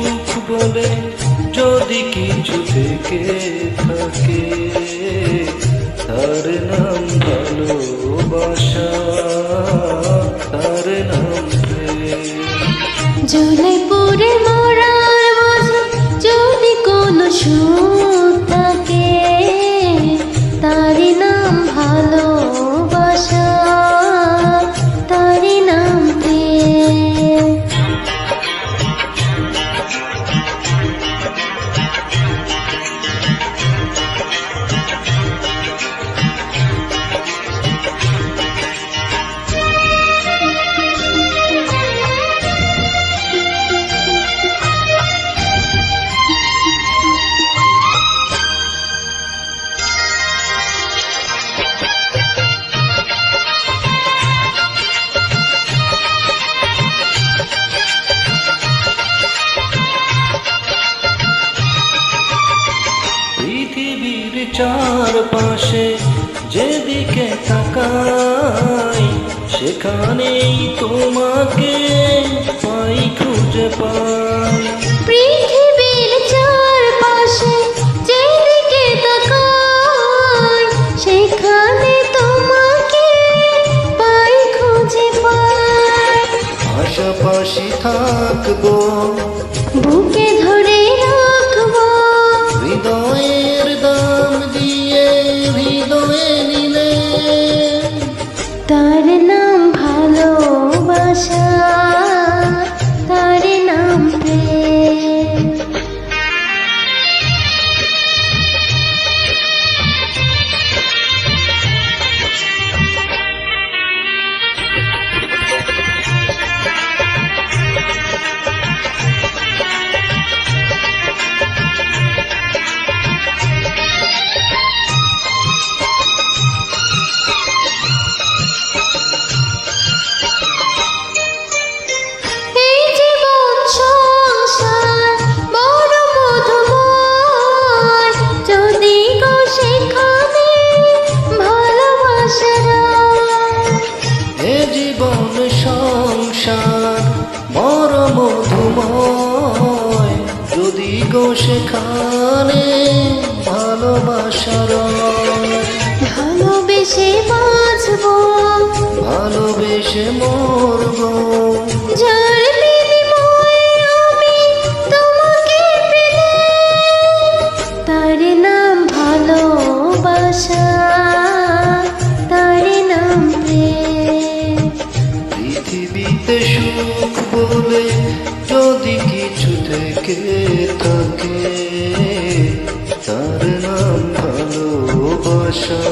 সুখ বলে যদি কিছু থেকে থাকে, তার নাম ভালোবাসা, তার নাম প্রেম। জুলাইপুরে মরার মাঝে যদি কোনো সুখ থাকে, তার নাম ভালোবাসা, তার নাম প্রেম। পৃথিবীর চারপাশে যেদিকে তাকাই, সেখানেই তোমাকে পাই, খুঁজে পাই। পৃথিবীর চারপাশে যেদিকে তাকাই, সেখানে তোমাকে পাই, খুঁজে পাই। পাশাপাশি থাকবো, বুকে ধরে রাখবো, হৃদয়ের দাম দিয়ে হৃদয়ে নিলে, তার নাম ভালোবাসা, তার নাম প্রেম। সংসার বড় মধুময়, যদি গো সেখানে ভালোবাসার, ভালোবেসে বাঁচবো, ভালোবেসে মরবো, যার বিনিময়ে আমি তোমাকে পেলে, তার নাম ভালোবাসা, তার নাম প্রেম। পৃথিবীতে সুখ বলে যদি কিছু থেকে থাকে, তার নাম ভালোবাসা।